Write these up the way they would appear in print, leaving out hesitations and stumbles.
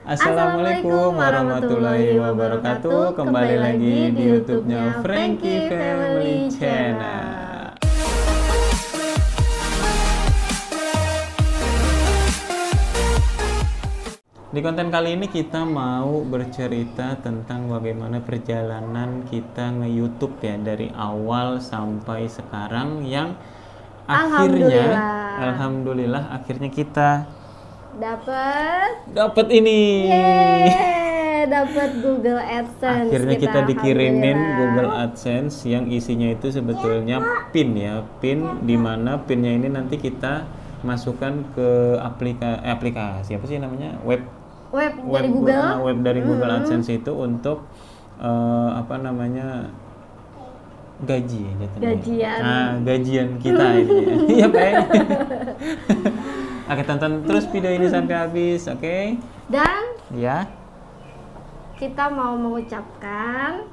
Assalamualaikum warahmatullahi wabarakatuh. Kembali lagi di YouTube-nya Frankie Family Channel. Di konten kali ini kita mau bercerita tentang bagaimana perjalanan kita nge-YouTube ya dari awal sampai sekarang yang akhirnya alhamdulillah akhirnya kita dapat ini. Dapat Google AdSense. Akhirnya kita dikirimin Google AdSense yang isinya itu sebetulnya PIN ya, PIN di mana PIN-nya ini nanti kita masukkan ke aplikasi apa sih namanya? Web dari Google. Web dari Google AdSense itu untuk apa namanya? Gaji ya jatuhnya. Gajian. Gajian kita ini. Iya, Pak. Oke, tonton terus video ini sampai habis, oke? Dan ya, kita mau mengucapkan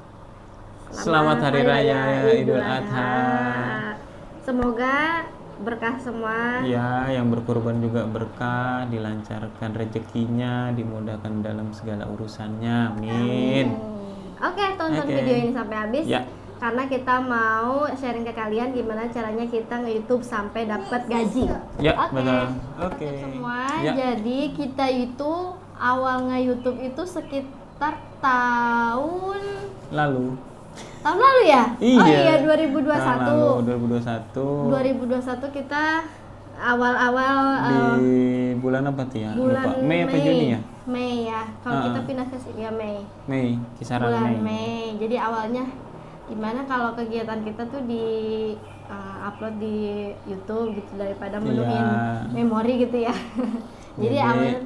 Selamat Hari Raya Idul Adha. Semoga berkah semua. Ya, yang berkurban juga berkah, dilancarkan rezekinya, dimudahkan dalam segala urusannya. Amin. Oke, tonton video ini sampai habis. Ya. Karena kita mau sharing ke kalian gimana caranya kita nge-YouTube sampai dapat gaji. Ya, betul. Oke. Semua. Ya. Jadi kita itu awal nge-YouTube itu sekitar tahun lalu ya? Iya. Oh iya, 2021. 2021 kita awal-awal di bulan apa tuh ya? Bulan Lupa. Mei apa Juni ya? Mei ya. Kalau kita pindah ke ya Mei. Mei, kisaran bulan Mei. Mei. Jadi awalnya gimana kalau kegiatan kita tuh di upload di YouTube gitu daripada menuhin memori gitu ya. Jadi awal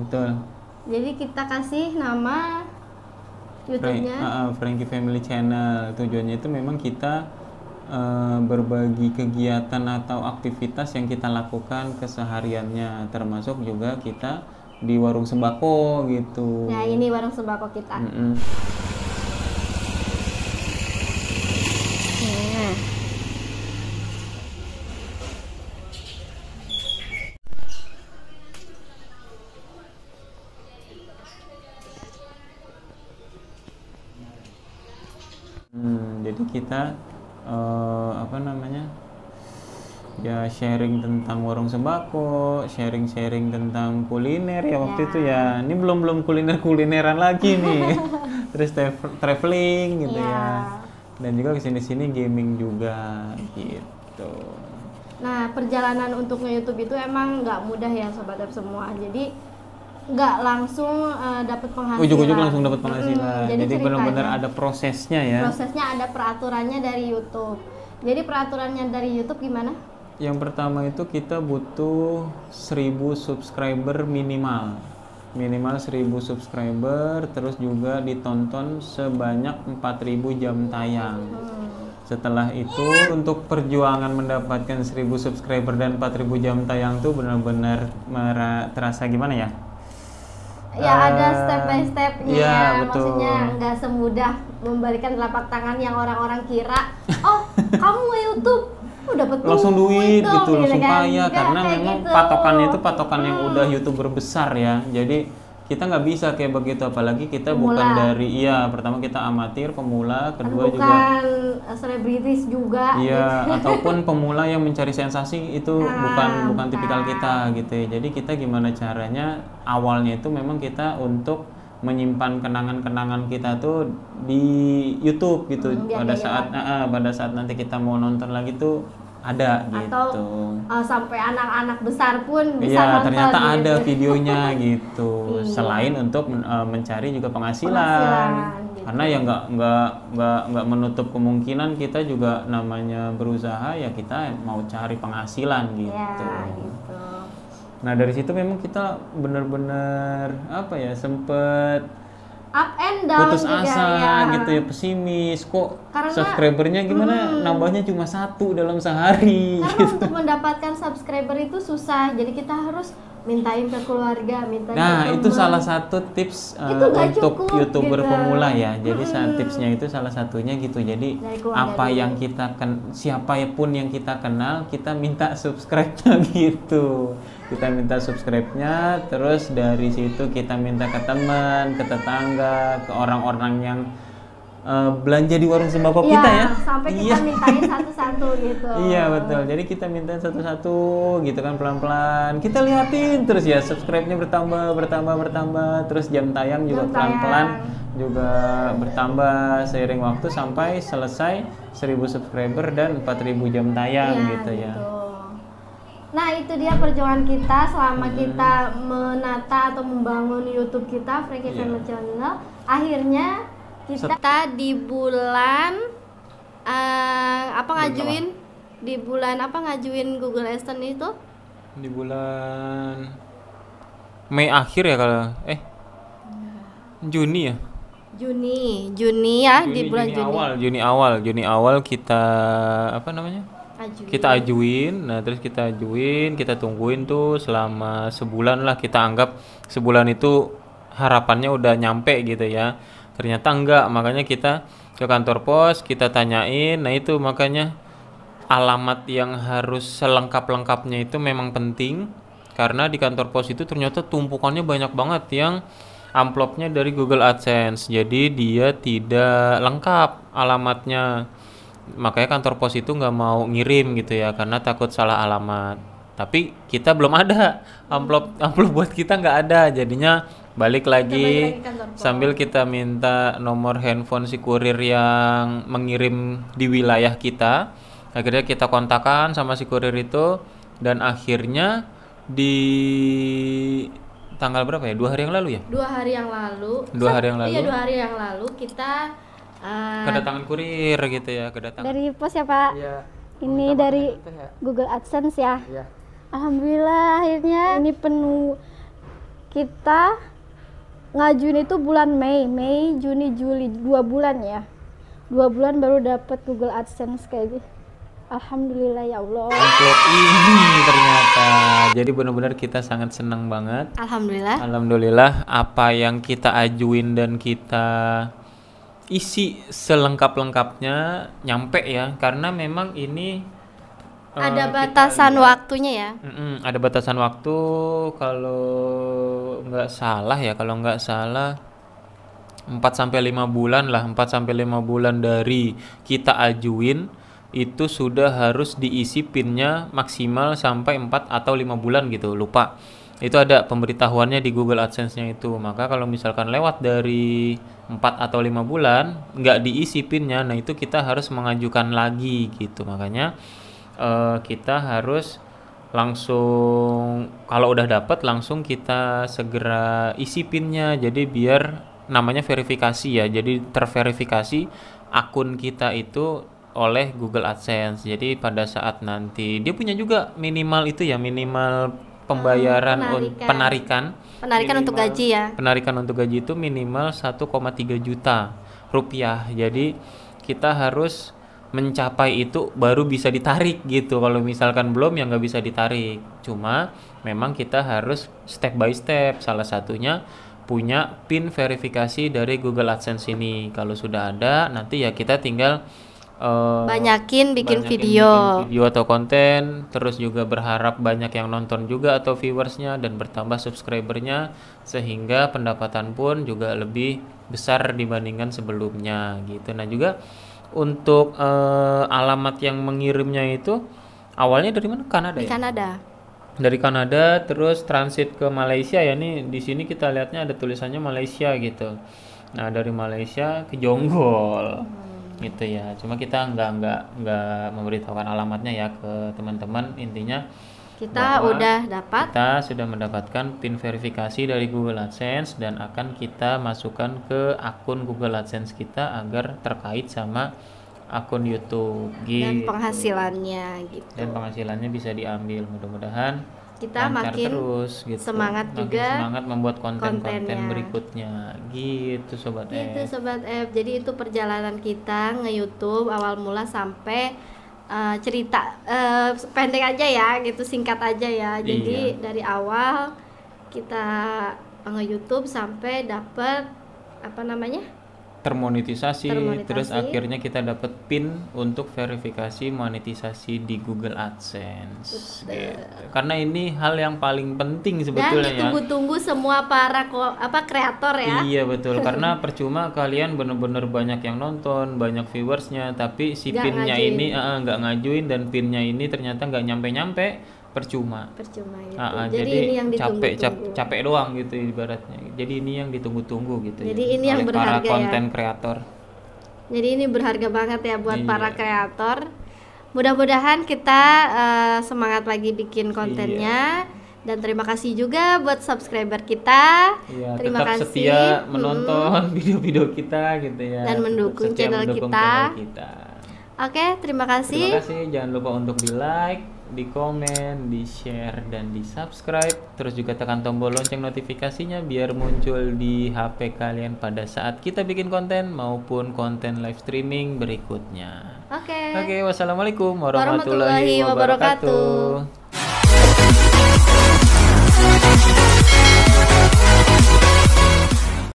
betul. Jadi kita kasih nama YouTube-nya Frankie Family Channel. Tujuannya itu memang kita berbagi kegiatan atau aktivitas yang kita lakukan kesehariannya, termasuk juga kita di warung sembako gitu. Nah, ini warung sembako kita. Jadi kita apa namanya ya, sharing tentang warung sembako, sharing tentang kuliner ya waktu itu ya. Ini belum kulineran lagi nih. Terus traveling gitu ya. Dan juga kesini gaming juga gitu. Nah, perjalanan untuk nge-YouTube itu emang nggak mudah ya sobat semua. Jadi nggak langsung dapat penghasilan. Ujung-ujung langsung dapat penghasilan. Jadi benar-benar ada prosesnya ya. Prosesnya ada peraturannya dari YouTube. Jadi peraturannya dari YouTube gimana? Yang pertama itu kita butuh 1000 subscriber minimal 1000 subscriber, terus juga ditonton sebanyak 4000 jam tayang. Setelah itu untuk perjuangan mendapatkan 1000 subscriber dan 4000 jam tayang tuh benar-benar terasa gimana ya? Ya ada step by stepnya ya, maksudnya nggak semudah membalikan telapak tangan yang orang-orang kira. Oh, kamu nge-YouTube dapat langsung duit dong, gitu, langsung kan? kaya, karena memang gitu. patokannya itu patokan yang udah YouTuber besar ya. Jadi kita nggak bisa kayak begitu, apalagi kita bukan dari pertama kita amatir, pemula, kedua bukan selebritis juga. Iya, ataupun pemula yang mencari sensasi itu bukan tipikal kita gitu ya. Jadi kita gimana caranya awalnya itu memang kita untuk menyimpan kenangan-kenangan kita tuh di YouTube gitu. Pada saat nanti kita mau nonton lagi tuh ada gitu. Atau sampai anak-anak besar pun bisa nonton. Ternyata gitu. ada videonya gitu. Selain untuk mencari juga penghasilan. Gitu. Karena ya nggak menutup kemungkinan kita juga namanya berusaha ya, kita mau cari penghasilan gitu. Ya, gitu. Nah dari situ memang kita benar-benar sempet up and down putus juga, asa gitu ya, pesimis kok. Karena subscribernya gimana nambahnya cuma 1 dalam sehari. Karena gitu. Untuk mendapatkan subscriber itu susah, jadi kita harus mintain ke keluarga, mintain Nah, ke itu teman. salah satu tips Itu nggak untuk cukup, YouTuber gitu. pemula ya. Jadi tipsnya itu salah satunya gitu. Jadi Dari keluarga apa dulu. yang kita siapapun yang kita kenal, kita minta subscribe-nya gitu. Kita minta subscribe-nya, terus dari situ kita minta ke teman, ke tetangga, ke orang-orang yang belanja di warung sembako kita ya. Sampai kita Iya. mintain satu-satu gitu. Iya betul. Jadi kita minta satu-satu gitu kan, pelan-pelan. Kita liatin terus ya, subscribe-nya bertambah. Terus jam tayang juga Jam pelan-pelan tayang. juga bertambah seiring waktu sampai selesai 1000 subscriber dan 4000 jam tayang Iya, gitu ya. Nah, itu dia perjuangan kita selama kita menata atau membangun YouTube kita, Frankie Family Channel. Akhirnya kita di bulan ngajuin di bulan apa ngajuin Google AdSense itu? Di bulan Mei akhir ya kalau Juni ya. Juni ya, di bulan Juni awal kita apa namanya? Kita ajuin. Nah, terus kita ajuin, kita tungguin tuh selama sebulan lah, kita anggap sebulan itu harapannya udah nyampe gitu ya. Ternyata enggak, makanya kita ke kantor pos, kita tanyain. Nah, itu makanya alamat yang harus selengkap-lengkapnya itu memang penting, karena di kantor pos itu ternyata tumpukannya banyak banget yang amplopnya dari Google AdSense. Jadi dia tidak lengkap alamatnya. Makanya kantor pos itu nggak mau ngirim gitu ya, karena takut salah alamat. Tapi kita belum ada amplop buat kita, nggak ada. Jadinya balik lagi sambil kita minta nomor handphone si kurir yang mengirim di wilayah kita. Akhirnya kita kontakkan sama si kurir itu, dan akhirnya di tanggal berapa ya? 2 hari yang lalu ya? 2 hari yang lalu. Iya, 2 hari yang lalu kita kedatangan kurir gitu ya, kedatangan. Dari pos ya Pak? Iya. Ini dari Google AdSense ya? Iya. Alhamdulillah akhirnya ini penuh. Kita ngajuin itu bulan Mei, Juni, Juli, 2 bulan ya. 2 bulan baru dapat Google AdSense kayak gitu. Alhamdulillah ya Allah. Amplop ini ternyata. Jadi benar-benar kita sangat senang banget. Alhamdulillah apa yang kita ajuin dan kita isi selengkap-lengkapnya nyampe ya, karena memang ini ada batasan waktunya ya. Ada batasan waktu, kalau nggak salah 4 sampai 5 bulan lah. 4 sampai 5 bulan dari kita ajuin itu sudah harus diisi pinnya maksimal sampai 4 atau 5 bulan gitu, lupa. Itu ada pemberitahuannya di Google AdSense-nya itu. Maka kalau misalkan lewat dari 4 atau 5 bulan nggak diisi pinnya, nah itu kita harus mengajukan lagi gitu. Makanya kita harus langsung, kalau udah dapat langsung kita segera isi pinnya. Jadi biar namanya verifikasi ya, jadi terverifikasi akun kita itu oleh Google AdSense. Jadi pada saat nanti dia punya juga minimal itu ya, minimal pembayaran penarikan untuk gaji ya. Penarikan untuk gaji itu minimal 1,3 juta rupiah. Jadi kita harus mencapai itu baru bisa ditarik gitu. Kalau misalkan belum ya nggak bisa ditarik. Cuma memang kita harus step by step. Salah satunya punya PIN verifikasi dari Google AdSense ini. Kalau sudah ada, nanti ya kita tinggal banyakin bikin video atau konten, terus juga berharap banyak yang nonton juga atau viewersnya dan bertambah subscribernya, sehingga pendapatan pun juga lebih besar dibandingkan sebelumnya gitu. Nah juga untuk alamat yang mengirimnya itu awalnya dari mana? Kanada ya? Dari Kanada terus transit ke Malaysia ya. Nih di sini kita lihatnya ada tulisannya Malaysia gitu. Nah dari Malaysia ke Jonggol gitu ya. Cuma kita nggak memberitahukan alamatnya ya ke teman-teman. Intinya kita sudah mendapatkan PIN verifikasi dari Google AdSense dan akan kita masukkan ke akun Google AdSense kita agar terkait sama akun YouTube gitu. Dan penghasilannya gitu. Dan penghasilannya bisa diambil. Mudah-mudahan kita makin terus gitu. semangat membuat konten-konten berikutnya gitu Sobat F. Jadi itu perjalanan kita nge-YouTube awal mula sampai cerita pendek aja ya gitu, singkat aja ya. Jadi dari awal kita nge-YouTube sampai dapet apa namanya? Termonetisasi, terus akhirnya kita dapat PIN untuk verifikasi monetisasi di Google AdSense gitu. Karena ini hal yang paling penting sebetulnya dan ditunggu-tunggu semua para kreator ya. Iya betul, karena percuma kalian bener-bener banyak yang nonton, banyak viewersnya, tapi si PIN-nya ini nggak ngajuin, dan PIN-nya ini ternyata nggak nyampe-nyampe, percuma gitu. Jadi ini yang capek doang gitu ibaratnya. Jadi ini yang ditunggu-tunggu gitu. Jadi ini yang berharga para konten kreator. Jadi ini berharga banget ya buat para kreator. Mudah-mudahan kita semangat lagi bikin kontennya. Dan terima kasih juga buat subscriber kita. Terima kasih setia menonton video-video kita gitu ya. Dan mendukung channel kita. Oke, terima kasih. Terima kasih. Jangan lupa untuk di like, di komen, di share, dan di subscribe. Terus juga tekan tombol lonceng notifikasinya biar muncul di HP kalian pada saat kita bikin konten maupun konten live streaming berikutnya. Oke, wassalamualaikum warahmatullahi wabarakatuh.